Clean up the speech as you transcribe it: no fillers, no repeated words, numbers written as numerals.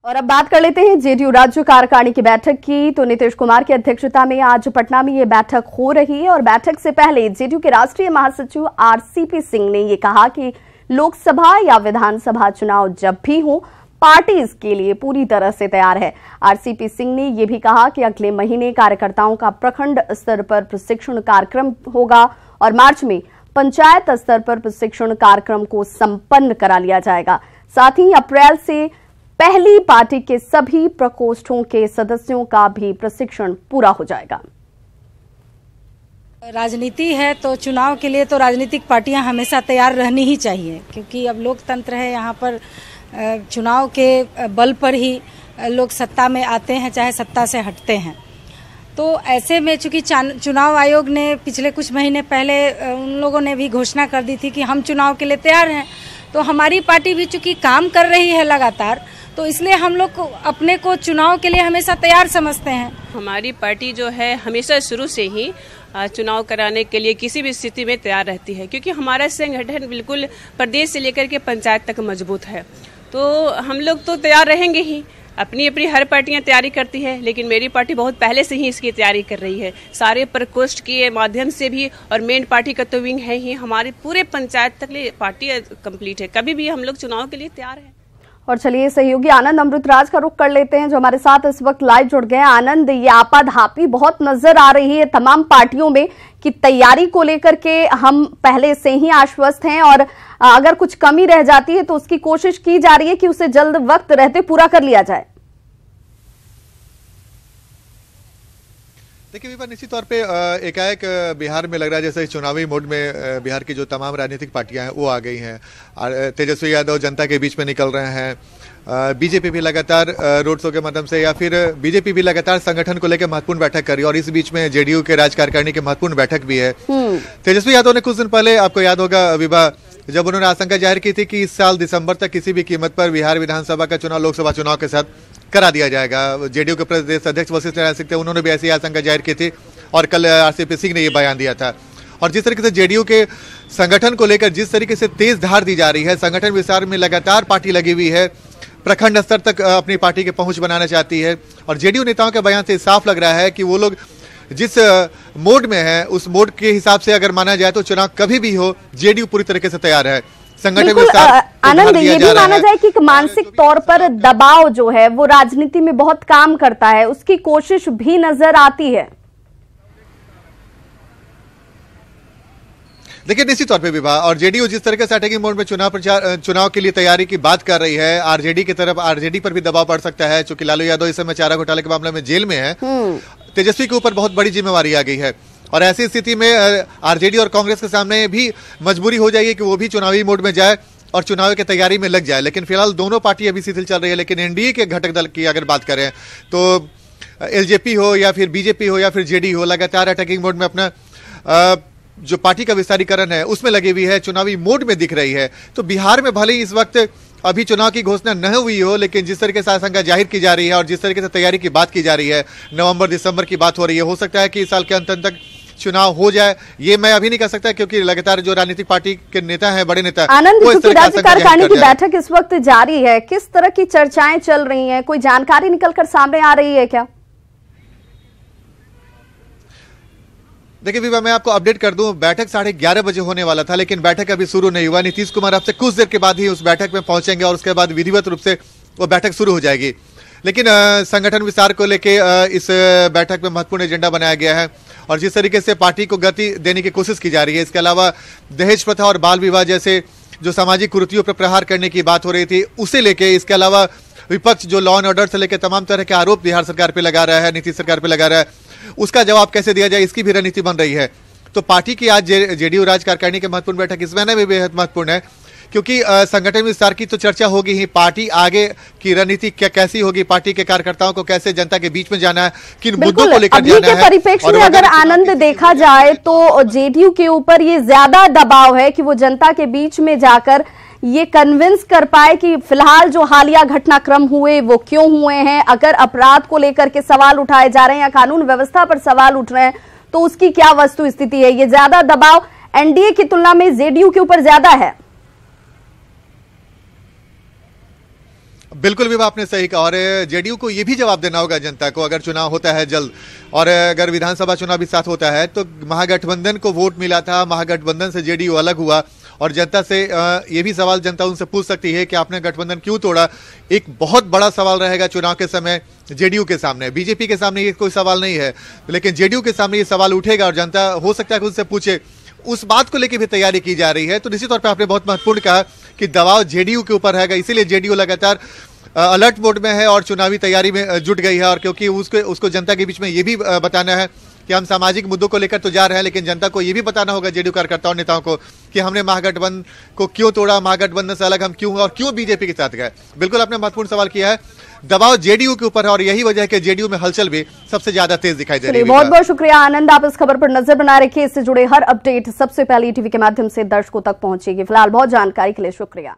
और अब बात कर लेते हैं जेडीयू राज्य कार्यकारिणी की बैठक की। तो नीतीश कुमार की अध्यक्षता में आज पटना में ये बैठक हो रही है और बैठक से पहले जेडीयू के राष्ट्रीय महासचिव आरसीपी सिंह ने ये कहा कि लोकसभा या विधानसभा चुनाव जब भी हो, पार्टी इसके लिए पूरी तरह से तैयार है। आरसीपी सिंह ने यह भी कहा कि अगले महीने कार्यकर्ताओं का प्रखंड स्तर पर प्रशिक्षण कार्यक्रम होगा और मार्च में पंचायत स्तर पर प्रशिक्षण कार्यक्रम को संपन्न करा लिया जाएगा। साथ ही अप्रैल से पहली पार्टी के सभी प्रकोष्ठों के सदस्यों का भी प्रशिक्षण पूरा हो जाएगा। राजनीति है तो चुनाव के लिए तो राजनीतिक पार्टियां हमेशा तैयार रहनी ही चाहिए, क्योंकि अब लोकतंत्र है। यहाँ पर चुनाव के बल पर ही लोग सत्ता में आते हैं, चाहे सत्ता से हटते हैं। तो ऐसे में चूंकि चुनाव आयोग ने पिछले कुछ महीने पहले उन लोगों ने भी घोषणा कर दी थी कि हम चुनाव के लिए तैयार हैं, तो हमारी पार्टी भी चूंकि काम कर रही है लगातार, तो इसलिए हम लोग अपने को चुनाव के लिए हमेशा तैयार समझते हैं। हमारी पार्टी जो है हमेशा शुरू से ही चुनाव कराने के लिए किसी भी स्थिति में तैयार रहती है, क्योंकि हमारा संगठन बिल्कुल प्रदेश से लेकर के पंचायत तक मजबूत है। तो हम लोग तो तैयार रहेंगे ही। अपनी अपनी हर पार्टियां तैयारी करती है, लेकिन मेरी पार्टी बहुत पहले से ही इसकी तैयारी कर रही है। सारे प्रकोष्ठ के माध्यम से भी, और मेन पार्टी का तो विंग है ही, हमारी पूरे पंचायत तक लिए पार्टी कंप्लीट है। कभी भी हम लोग चुनाव के लिए तैयार हैं। और चलिए सहयोगी आनंद अमृतराज का रुख कर लेते हैं, जो हमारे साथ इस वक्त लाइव जुड़ गए हैं। आनंद, ये आपाधापी बहुत नजर आ रही है तमाम पार्टियों में कि तैयारी को लेकर के हम पहले से ही आश्वस्त हैं और अगर कुछ कमी रह जाती है तो उसकी कोशिश की जा रही है कि उसे जल्द वक्त रहते पूरा कर लिया जाए। देखिए विभा, निश्चित तौर पे एकाएक बिहार में लग रहा है जैसे चुनावी मोड में बिहार की जो तमाम राजनीतिक पार्टियां हैं वो आ गई हैं। तेजस्वी यादव जनता के बीच में निकल रहे हैं। बीजेपी भी लगातार रोड शो के माध्यम से, या फिर बीजेपी भी लगातार संगठन को लेकर महत्वपूर्ण बैठक कर रही है, और इस बीच में जेडीयू के राज्य कार्यकारिणी की महत्वपूर्ण बैठक भी है। तेजस्वी यादव ने कुछ दिन पहले, आपको याद होगा विभा, जब उन्होंने आशंका जाहिर की थी कि इस साल दिसंबर तक किसी भी कीमत पर बिहार विधानसभा का चुनाव लोकसभा चुनाव के साथ करा दिया जाएगा। जेडीयू के प्रदेश अध्यक्ष वशिष्ठ नारायण सिंह थे, उन्होंने भी ऐसी आशंका जाहिर की थी और कल आरसीपी सिंह ने ये बयान दिया था। और जिस तरीके से जेडीयू के संगठन को लेकर जिस तरीके से तेज धार दी जा रही है, संगठन विस्तार में लगातार पार्टी लगी हुई है, प्रखंड स्तर तक अपनी पार्टी की पहुंच बनाना चाहती है। और जेडीयू नेताओं के बयान से साफ लग रहा है कि वो लोग जिस मोड में है, उस मोड के हिसाब से अगर माना जाए तो चुनाव कभी भी हो, जेडीयू पूरी तरीके से तैयार है। आनंद, ये भी माना जाए कि मानसिक तौर पर दबाव जो है वो राजनीति में बहुत काम करता है, उसकी कोशिश भी नजर आती है। देखिए निश्चित तौर पे विवाह, और जेडीयू जिस तरह से अटैकिंग मोड में चुनाव के लिए तैयारी की बात कर रही है, आरजेडी की तरफ, आरजेडी पर भी दबाव पड़ सकता है, क्योंकि लालू यादव इस समय चारा घोटाले के मामले में जेल में है। तेजस्वी के ऊपर बहुत बड़ी जिम्मेवारी आ गई है, और ऐसी स्थिति में आरजेडी और कांग्रेस के सामने भी मजबूरी हो जाएगी कि वो भी चुनावी मोड में जाए और चुनाव की तैयारी में लग जाए। लेकिन फिलहाल दोनों पार्टी अभी शिथिल चल रही है। लेकिन एनडीए के घटक दल की अगर बात करें तो एलजेपी हो या फिर बीजेपी हो या फिर जेडीयू हो, लगातार अटैकिंग मोड में अपना जो पार्टी का विस्तारीकरण है उसमें लगी हुई है, चुनावी मोड में दिख रही है। तो बिहार में भले ही इस वक्त अभी चुनाव की घोषणा न हुई हो, लेकिन जिस तरीके से आशंका जाहिर की जा रही है और जिस तरीके से तैयारी की बात की जा रही है, नवंबर दिसंबर की बात हो रही है, हो सकता है कि इस साल के अंत तक चुनाव हो जाए। ये मैं अभी नहीं कह सकता, क्योंकि लगातार जो राजनीतिक पार्टी के नेता हैं, बड़े नेता, आनंद, क्योंकि राज्य कार्यकारिणी की बैठक इस वक्त जारी है, किस तरह की चर्चाएं चल रही हैं, कोई जानकारी निकलकर सामने आ रही है क्या? देखिए विभा, मैं आपको अपडेट कर दूं, बैठक 11:30 बजे होने वाला था, लेकिन बैठक अभी शुरू नहीं हुआ। नीतीश कुमार अब से कुछ देर के बाद ही उस बैठक में पहुंचेंगे और उसके बाद विधिवत रूप से वो बैठक शुरू हो जाएगी। लेकिन संगठन विस्तार को लेके इस बैठक में महत्वपूर्ण एजेंडा बनाया गया है, और जिस तरीके से पार्टी को गति देने की कोशिश की जा रही है, इसके अलावा दहेज प्रथा और बाल विवाह जैसे जो सामाजिक कुरीतियों पर प्रहार करने की बात हो रही थी, उसे लेके, इसके अलावा विपक्ष जो लॉ एंड ऑर्डर से लेकर तमाम तरह के आरोप बिहार सरकार पे लगा रहा है, नीतीश सरकार पे लगा रहा है, उसका जवाब कैसे दिया जाए, इसकी भी रणनीति बन रही है। तो पार्टी की आज जेडीयू राज्य कार्यकारिणी की महत्वपूर्ण बैठक इस महीने में बेहद महत्वपूर्ण है, क्योंकि संगठन विस्तार की तो चर्चा होगी ही, पार्टी आगे की रणनीति क्या कैसी होगी, पार्टी के कार्यकर्ताओं को कैसे जनता के बीच में जाना है, किन मुद्दों को लेकर जाना है। परिप्रेक्ष्य में अगर आनंद देखा जाए तो जेडीयू के ऊपर ये ज्यादा दबाव है कि वो जनता के बीच में जाकर ये कन्विंस कर पाए कि फिलहाल जो हालिया घटनाक्रम हुए वो क्यों हुए हैं, अगर अपराध को लेकर के सवाल उठाए जा रहे हैं या कानून व्यवस्था पर सवाल उठ रहे हैं तो उसकी क्या वस्तु स्थिति है। ये ज्यादा दबाव एनडीए की तुलना में जेडीयू के ऊपर ज्यादा है। बिल्कुल भी आपने सही कहा और जेडीयू को ये भी जवाब देना होगा जनता को, अगर चुनाव होता है जल्द और अगर विधानसभा चुनाव भी साथ होता है तो महागठबंधन को वोट मिला था, महागठबंधन से जेडीयू अलग हुआ और जनता से ये भी सवाल जनता उनसे पूछ सकती है कि आपने गठबंधन क्यों तोड़ा। एक बहुत बड़ा सवाल रहेगा चुनाव के समय जेडीयू के सामने। बीजेपी के सामने ये कोई सवाल नहीं है, लेकिन जेडीयू के सामने ये सवाल उठेगा और जनता हो सकता है कि उनसे पूछे। उस बात को लेकर भी तैयारी की जा रही है। तो निश्चित तौर पर आपने बहुत महत्वपूर्ण कहा कि दबाव जेडीयू के ऊपर रहेगा, इसीलिए जेडीयू लगातार अलर्ट मोड में है और चुनावी तैयारी में जुट गई है। और क्योंकि उसको जनता के बीच में ये भी बताना है कि हम सामाजिक मुद्दों को लेकर तो जा रहे हैं, लेकिन जनता को ये भी बताना होगा जेडीयू कार्यकर्ताओं नेताओं को कि हमने महागठबंधन को क्यों तोड़ा, महागठबंधन से अलग हम क्यों और क्यों बीजेपी के साथ गए। बिल्कुल आपने महत्वपूर्ण सवाल किया है, दबाव जेडीयू के ऊपर है और यही वजह है कि जेडीयू में हलचल भी सबसे ज्यादा तेज दिखाई दे रही है। बहुत बहुत शुक्रिया आनंद, आप इस खबर पर नजर बनाए रखिए। इससे जुड़े हर अपडेट सबसे पहले टीवी के माध्यम से दर्शकों तक पहुंचेगी। फिलहाल बहुत जानकारी के लिए शुक्रिया।